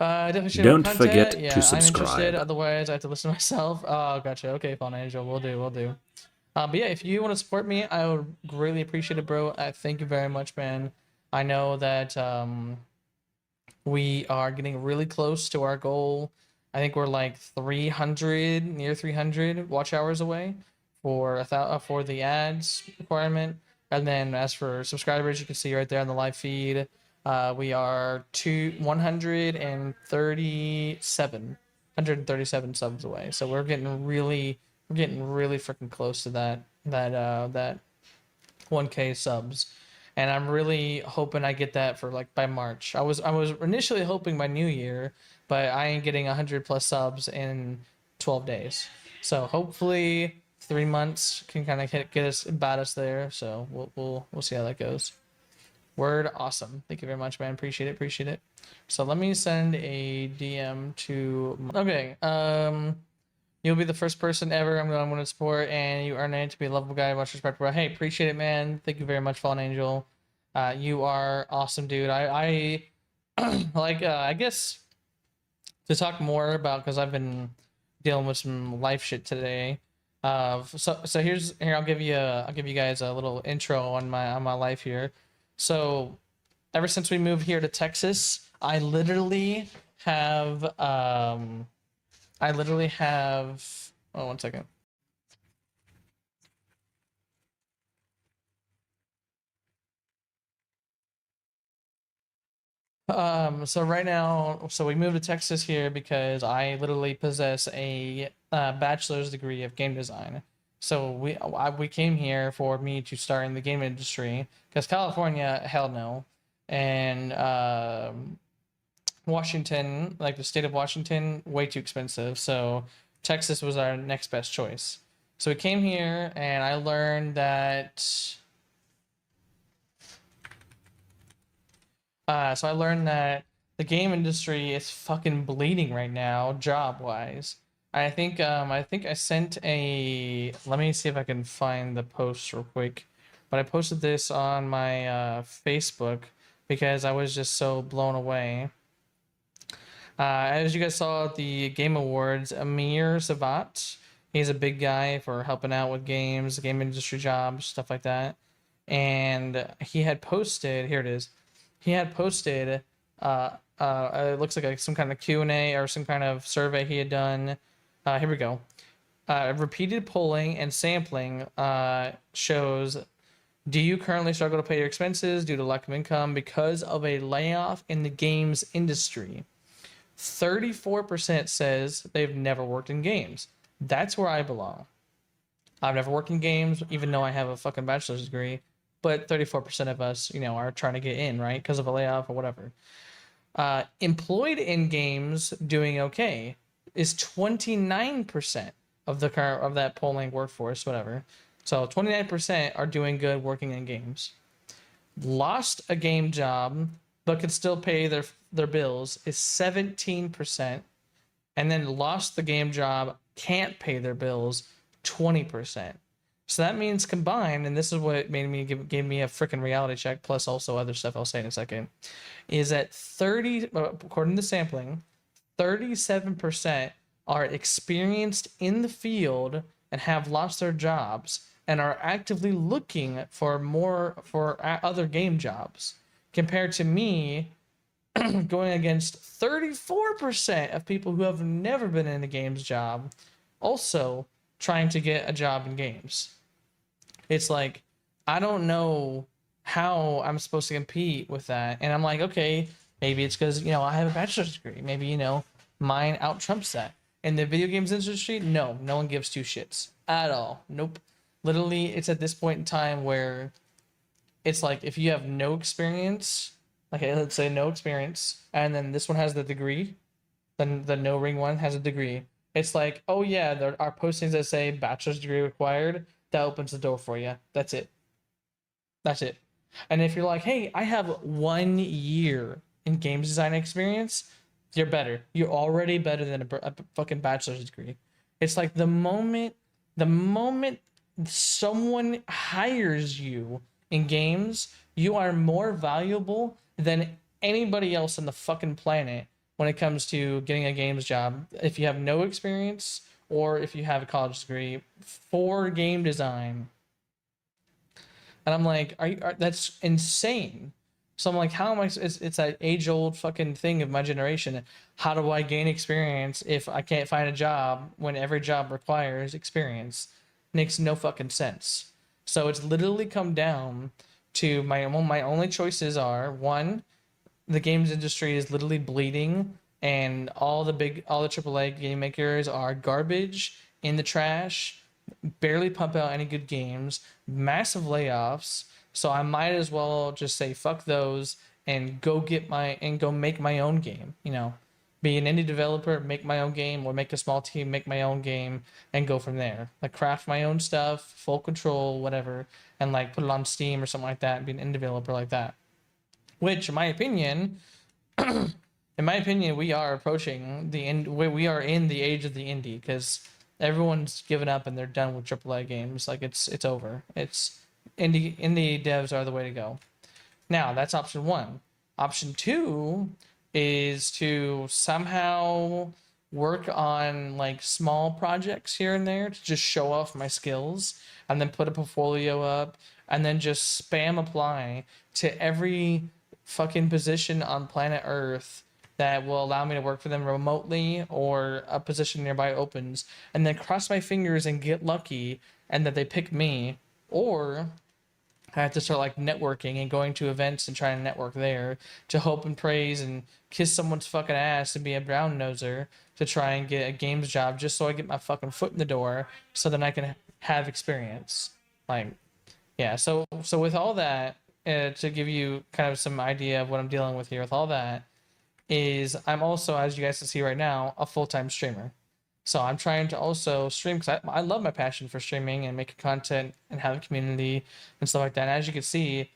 Definitely share more Don't content. forget to Yeah, I'm interested. subscribe. Otherwise, I have to listen to myself. Oh, gotcha. Okay, Fallen Angel. We'll do. We'll do. But yeah, if you want to support me, I would greatly appreciate it, bro. Thank you very much, man. I know that we are getting really close to our goal. I think we're like 300, near 300 watch hours away for the ads requirement. And then as for subscribers, you can see right there on the live feed, we are 137 subs away. So we're getting really freaking close to that 1K subs, and I'm really hoping I get that for like by March. I was initially hoping by New Year, but I ain't getting 100 plus subs in 12 days. So hopefully 3 months can kind of get us bat us there. So we'll see how that goes. Word, awesome. Thank you very much, man. Appreciate it. Appreciate it. So let me send a DM to. Okay. You'll be the first person ever I'm going to support, and you earn it to be a lovable guy, much respect, bro. Hey, appreciate it, man. Thank you very much, Fallen Angel. You are awesome, dude. Like, I guess to talk more about, because I've been dealing with some life shit today. So here I'll give you guys a little intro on my life here. So ever since we moved here to Texas, have I literally have. Oh, one second. So right now, so we moved to Texas here because I literally possess a bachelor's degree of game design. So we came here for me to start in the game industry because California, hell no, and Washington, like the state of Washington, way too expensive. So Texas was our next best choice. So we came here, and I learned that. So I learned that the game industry is fucking bleeding right now, job wise. I think I sent a. Let me see if I can find the post real quick. But I posted this on my Facebook because I was just so blown away. As you guys saw at the Game Awards, Amir Savat, he's a big guy for helping out with games, game industry jobs, stuff like that. And he had posted, here it is. He had posted, it looks like some kind of Q&A or some kind of survey he had done. Here we go. Repeated polling and sampling shows, do you currently struggle to pay your expenses due to lack of income because of a layoff in the games industry? 34% says they've never worked in games. That's where I belong. I've never worked in games, even though I have a fucking bachelor's degree. But 34% of us, are trying to get in, right? Because of a layoff or whatever. Employed in games doing okay is 29% of the current of that polling workforce, whatever. So 29% are doing good working in games. Lost a game job but could still pay their bills is 17%, and then lost the game job, can't pay their bills, 20%. So that means combined, and this is what made me gave me a freaking reality check, plus also other stuff I'll say in a second, is that according to sampling, 37% are experienced in the field and have lost their jobs and are actively looking for other game jobs, compared to me going against 34% of people who have never been in a games job, also trying to get a job in games. It's like, I don't know how I'm supposed to compete with that. And I'm like, okay, maybe it's because, I have a bachelor's degree. Maybe, mine out trumps that. In the video games industry, no one gives two shits at all. Nope. Literally, it's at this point in time where it's like, if you have no experience, okay, let's say no experience, and then this one has the degree, then the no ring one has a degree. It's like, oh yeah, there are postings that say bachelor's degree required. That opens the door for you. That's it. That's it. And if you're like, hey, I have 1 year in games design experience, you're better. You're already better than a fucking bachelor's degree. It's like the moment someone hires you in games, you are more valuable than anybody else on the fucking planet when it comes to getting a games job. If you have no experience or if you have a college degree for game design. And I'm like, that's insane. So I'm like, how am I? It's that age old fucking thing of my generation. How do I gain experience if I can't find a job when every job requires experience? Makes no fucking sense. So it's literally come down to my only choices are one, the games industry is literally bleeding, and all the AAA game makers are garbage in the trash, barely pump out any good games, massive layoffs. So I might as well just say fuck those and go make my own game. Be an indie developer, make my own game, or make a small team, make my own game, and go from there. Like craft my own stuff, full control, whatever, and like put it on Steam or something like that, and be an indie developer like that. Which, in my opinion, we are approaching the end. We are in the age of the indie because everyone's given up and they're done with AAA games. Like it's over. It's indie devs are the way to go. Now that's option one. Option two is to somehow work on like small projects here and there to just show off my skills and then put a portfolio up and then just spam apply to every fucking position on planet Earth that will allow me to work for them remotely or a position nearby opens and then cross my fingers and get lucky and that they pick me, or I have to start like networking and going to events and trying to network there to hope and praise and kiss someone's fucking ass and be a brown noser to try and get a games job just so I get my fucking foot in the door so then I can have experience. Like, yeah. So with all that, to give you kind of some idea of what I'm dealing with here with all that is I'm also, as you guys can see right now, a full-time streamer. So I'm trying to also stream because I love my passion for streaming and making content and have a community and stuff like that. And as you can see,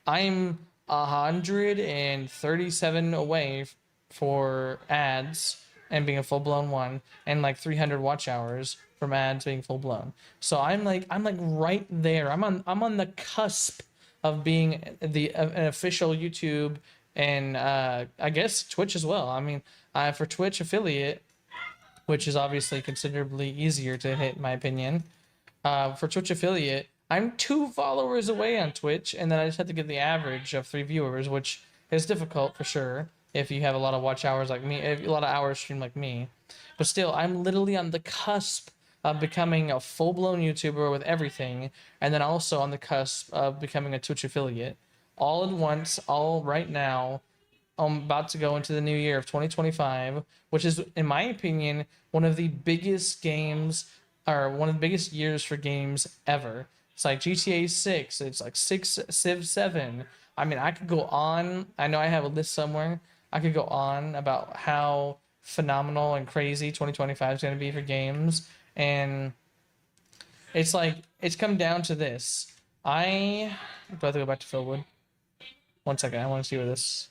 I'm 137 away for ads and being a full-blown one, and like 300 watch hours from ads being full-blown. So I'm like right there. I'm on the cusp of being an official YouTube and I guess Twitch as well. I mean, for Twitch affiliate, which is obviously considerably easier to hit in my opinion. For Twitch affiliate, I'm 2 followers away on Twitch, and then I just have to get the average of 3 viewers, which is difficult for sure if you have a lot of watch hours like me, a lot of hours streamed like me. But still, I'm literally on the cusp of becoming a full-blown YouTuber with everything, and then also on the cusp of becoming a Twitch affiliate. All at once, all right now. I'm about to go into the new year of 2025, which is, in my opinion, one of the biggest games, or one of the biggest years for games ever. It's like GTA 6, it's like 6, Civ 7. I mean, I could go on. I know I have a list somewhere. I could go on about how phenomenal and crazy 2025 is going to be for games. And it's like, it's come down to this. Do I have to go back to Philwood? One second, I want to see where this...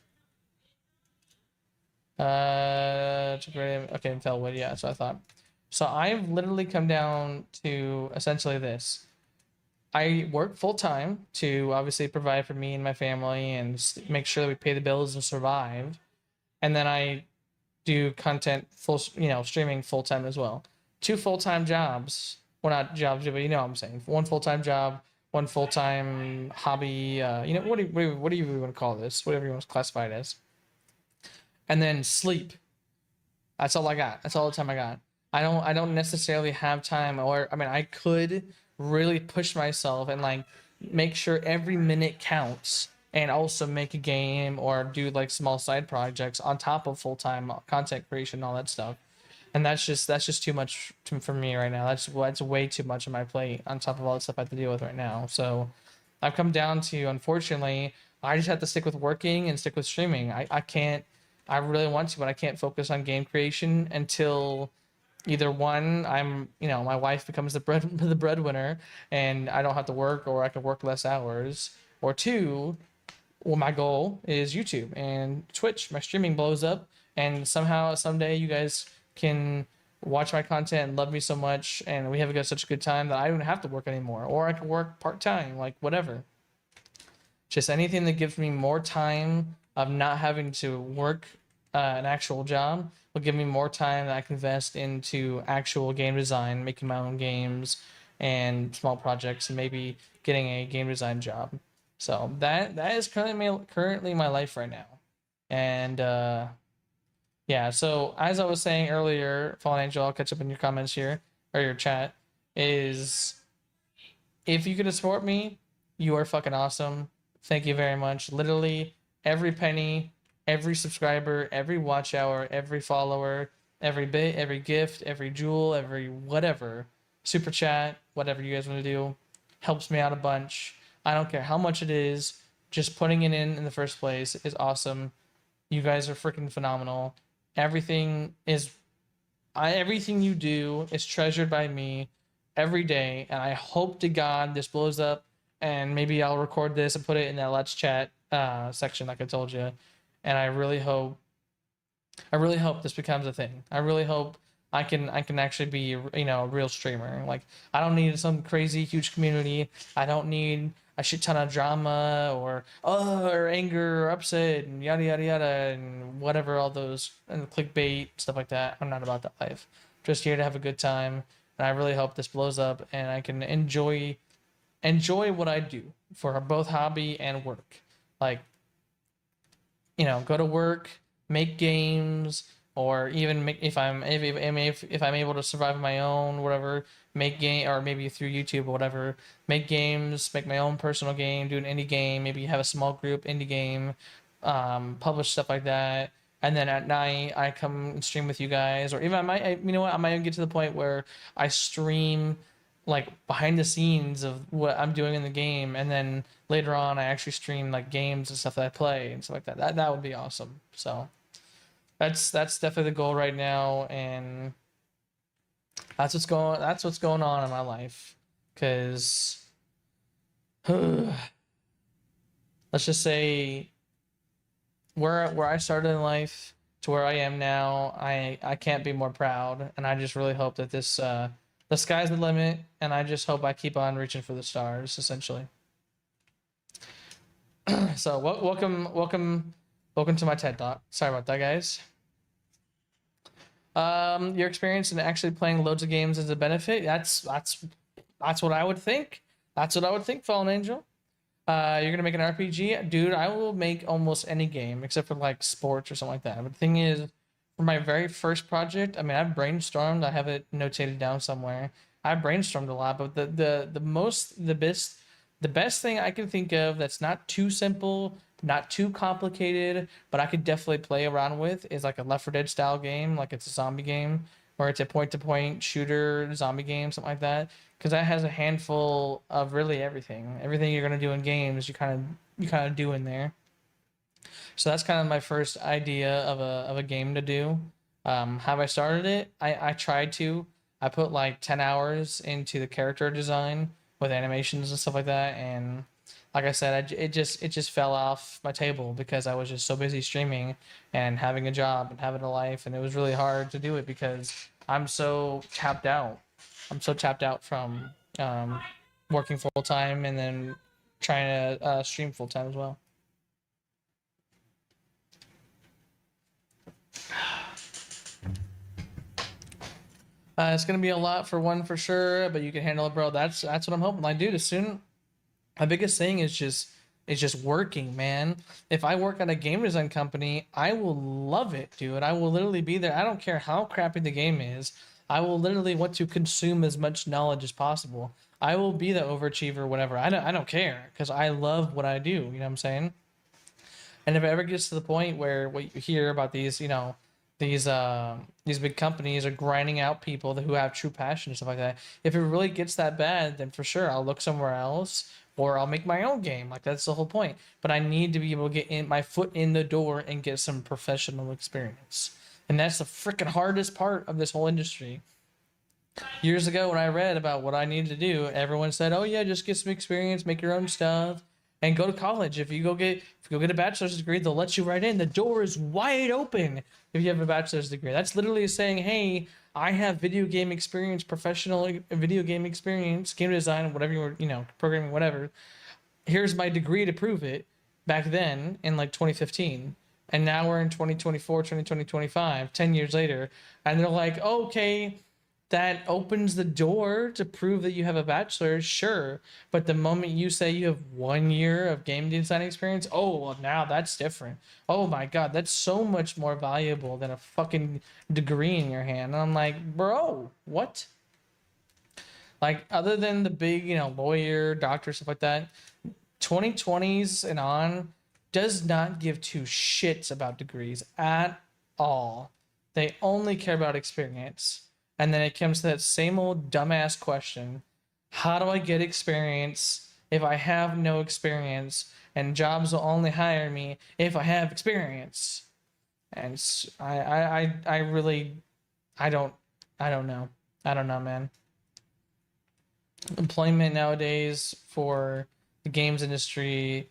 okay, Felwood, yeah, so I thought. So I've literally come down to essentially this. I work full time to obviously provide for me and my family and make sure that we pay the bills and survive. And then I do content streaming full time as well. 2 full-time jobs. Well, not jobs, but you know what I'm saying. 1 full-time job, 1 full-time hobby. What do you want to call this? Whatever you want to classify it as. And then sleep. That's all I got. That's all the time I got. I don't necessarily have time, or I mean, I could really push myself and like make sure every minute counts and also make a game or do like small side projects on top of full-time content creation and all that stuff. And that's just too much for me right now. That's way too much on my plate on top of all the stuff I have to deal with right now. So I've come down to, unfortunately, I just have to stick with working and stick with streaming. I can't. I really want to, but I can't focus on game creation until either one, my wife becomes the breadwinner and I don't have to work, or I can work less hours, or 2, well, my goal is YouTube and Twitch. My streaming blows up, and somehow someday you guys can watch my content and love me so much, and we have such a good time that I don't have to work anymore, or I can work part-time, like whatever. Just anything that gives me more time of not having to work an actual job will give me more time that I can invest into actual game design, making my own games and small projects, and maybe getting a game design job. So that is currently my life right now. And yeah, so as I was saying earlier, Fallen Angel, I'll catch up in your comments here or your chat, is if you could support me, you are fucking awesome. Thank you very much. Literally every penny, every subscriber, every watch hour, every follower, every bit, every gift, every jewel, every whatever, super chat, whatever you guys want to do, helps me out a bunch. I don't care how much it is. Just putting it in the first place is awesome. You guys are freaking phenomenal. Everything is everything you do is treasured by me every day, and I hope to God this blows up, and maybe I'll record this and put it in that Let's Chat section, like I told you. And I really hope this becomes a thing. I really hope I can actually be, you know, a real streamer. Like, I don't need some crazy huge community. I don't need a shit ton of drama or anger or upset and yada yada yada and whatever, all those and clickbait stuff like that. I'm not about that life. Just here to have a good time, and I really hope this blows up and I can enjoy what I do for both hobby and work. Like, you know, go to work, make games, or even make, if I'm able to survive on my own, whatever, make game, or maybe through YouTube or whatever, make games, make my own personal game, do an indie game, maybe have a small group indie game, publish stuff like that. And then at night I come and stream with you guys, or even you know what, I might even get to the point where I stream like behind the scenes of what I'm doing in the game, and then later on I actually stream like games and stuff that I play and stuff like that. That would be awesome. So that's definitely the goal right now, and that's what's going on in my life. Cause let's just say where I started in life to where I am now, I can't be more proud, and I just really hope that this the sky's the limit, and I just hope I keep on reaching for the stars, essentially. So welcome to my TED Talk. Sorry about that, guys. Your experience in actually playing loads of games is a benefit. That's what I would think. That's what I would think, Fallen Angel. You're gonna make an RPG, dude. I will make almost any game except for like sports or something like that. But the thing is, for my very first project, I mean, I've brainstormed. I have it notated down somewhere. I brainstormed a lot, but the best thing I can think of that's not too simple, not too complicated, but I could definitely play around with is like a Left 4 Dead style game, like it's a zombie game, or it's a point-to-point shooter zombie game, something like that. Because that has a handful of really everything. Everything you're gonna do in games, you kind of do in there. So that's kind of my first idea of a game to do. How I started it, I tried to. I put like 10 hours into the character design with animations and stuff like that, and like I said, it just fell off my table because I was just so busy streaming and having a job and having a life, and it was really hard to do it because I'm so tapped out. I'm so tapped out from working full time and then trying to stream full time as well. It's gonna be a lot for one for sure, but you can handle it, bro. That's what I'm hoping. Like, dude, as soon my biggest thing is just working, man. If I work at a game design company, I will love it, dude. I will literally be there. I don't care how crappy the game is. I will literally want to consume as much knowledge as possible. I will be the overachiever, whatever. I don't care because I love what I do. You know what I'm saying? And if it ever gets to the point where what you hear about these, you know, these big companies are grinding out people who have true passion and stuff like that. If it really gets that bad, then for sure I'll look somewhere else or I'll make my own game. Like, that's the whole point. But I need to be able to get in my foot in the door and get some professional experience. And that's the freaking hardest part of this whole industry. Years ago, when I read about what I needed to do, everyone said, "Oh yeah, just get some experience, make your own stuff, and go to college. If you go get a bachelor's degree, they'll let you right in. The door is wide open if you have a bachelor's degree." That's literally saying, "Hey, I have video game experience, professional video game experience, game design, whatever you know, programming, whatever. Here's my degree to prove it." Back then, in like 2015, And now we're in 2024, 2025, 10 years later, and they're like, oh, okay, that opens the door to prove that you have a bachelor's, sure. But the moment you say you have 1 year of game design experience, oh, well, now that's different. Oh my God, that's so much more valuable than a fucking degree in your hand. And I'm like, bro, what? Like, other than the big, lawyer, doctor, stuff like that, 2020s and on does not give two shits about degrees at all. They only care about experience. And then it comes to that same old dumbass question: how do I get experience if I have no experience? And jobs will only hire me if I have experience. And I really, I don't, I don't know. I don't know, man. Employment nowadays for the games industry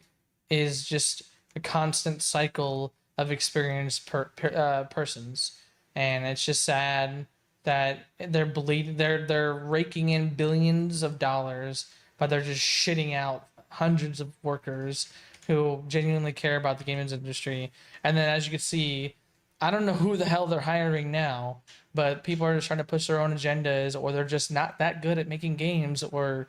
is just a constant cycle of experienced persons, and it's just sad that they're raking in billions of dollars, but they're just shitting out hundreds of workers who genuinely care about the games industry. And then, as you can see, I don't know who the hell they're hiring now, but people are just trying to push their own agendas, or they're just not that good at making games, or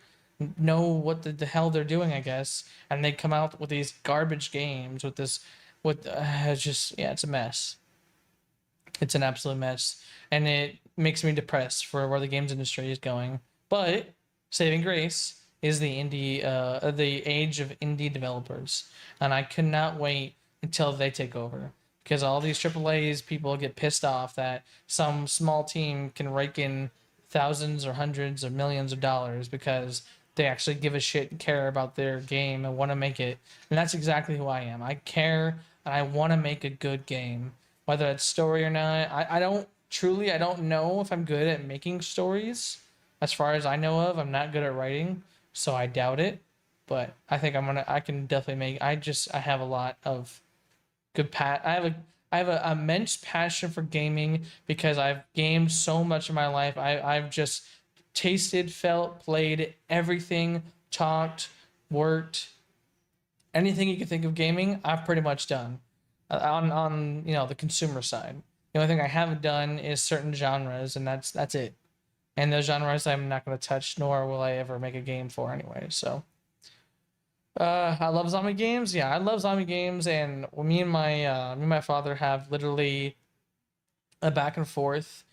know what the hell they're doing, I guess. And they come out with these garbage games with this, it's just, yeah, it's a mess. It's an absolute mess. And it makes me depressed for where the games industry is going. But saving grace is the age of indie developers. And I cannot wait until they take over, because all these AAA's people get pissed off that some small team can rake in thousands or hundreds or millions of dollars because they actually give a shit and care about their game and want to make it. And that's exactly who I am. I care and I want to make a good game, whether it's story or not. I don't know if I'm good at making stories. As far as I know of, I'm not good at writing, so I doubt it. But I think I can definitely make. I have a lot of I have a immense passion for gaming because I've gamed so much in my life. I've just tasted, felt, played everything, talked, worked, anything you can think of gaming, I've pretty much done. On the consumer side. The only thing I haven't done is certain genres, and that's it. And those genres I'm not going to touch, nor will I ever make a game for anyway. So I love zombie games. Yeah, I love zombie games, and me and my father have literally a back and forth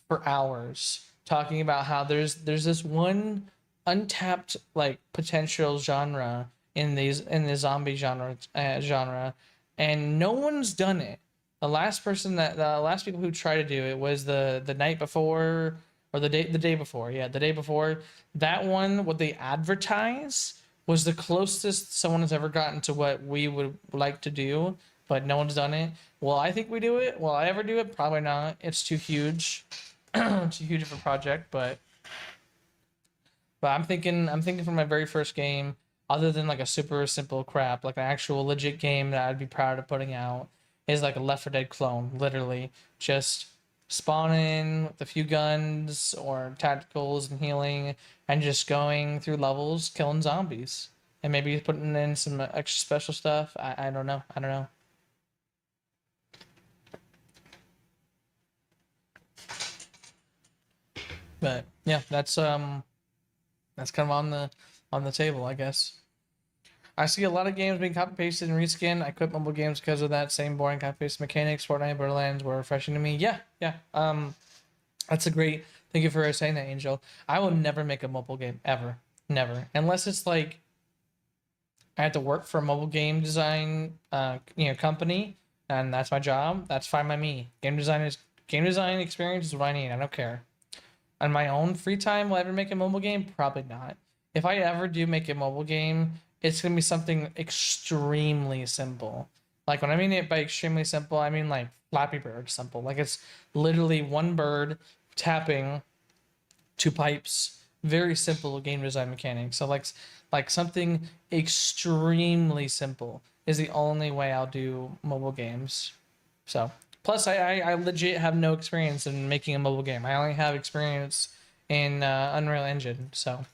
for hours talking about how there's this one untapped like potential genre in the zombie genre, and no one's done it. The last people who tried to do it was the night before, or the day before. Yeah, the day before. That one, what they advertise, was the closest someone has ever gotten to what we would like to do, but no one's done it. Will I think we do it? Will I ever do it? Probably not. It's too huge. It's a huge of a project, but I'm thinking for my very first game, other than like a super simple crap, like an actual legit game that I'd be proud of putting out, is like a Left 4 Dead clone, literally. Just spawning with a few guns or tacticals and healing, and just going through levels, killing zombies. And maybe putting in some extra special stuff. I don't know. I don't know. But yeah, that's kind of on the table, I guess. I see a lot of games being copy pasted and reskinned. I quit mobile games because of that same boring copy paste mechanics. Fortnite, Borderlands were refreshing to me. Yeah, yeah. That's a great. Thank you for saying that, Angel. I will never make a mobile game ever, never, unless it's like I have to work for a mobile game design, company, and that's my job. That's fine by me. Game design experience is what I need. I don't care. On my own free time, will I ever make a mobile game? Probably not. If I ever do make a mobile game, it's gonna be something extremely simple. Like, when I mean it by extremely simple, I mean like Flappy Bird simple. Like, it's literally one bird tapping two pipes. Very simple game design mechanics. So like something extremely simple is the only way I'll do mobile games. So plus I legit have no experience in making a mobile game. I only have experience in Unreal Engine. So,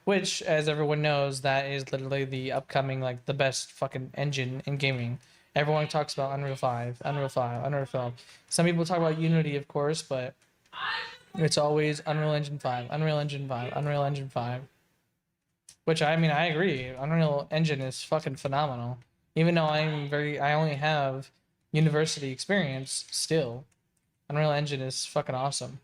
which, as everyone knows, that is literally the upcoming, like, the best fucking engine in gaming. Everyone talks about Unreal 5, Unreal 5, Unreal 5. Some people talk about Unity, of course, but it's always Unreal Engine 5, Unreal Engine 5, Unreal Engine 5. Which, I mean, I agree. Unreal Engine is fucking phenomenal. Even though I only have university experience, still, Unreal Engine is fucking awesome.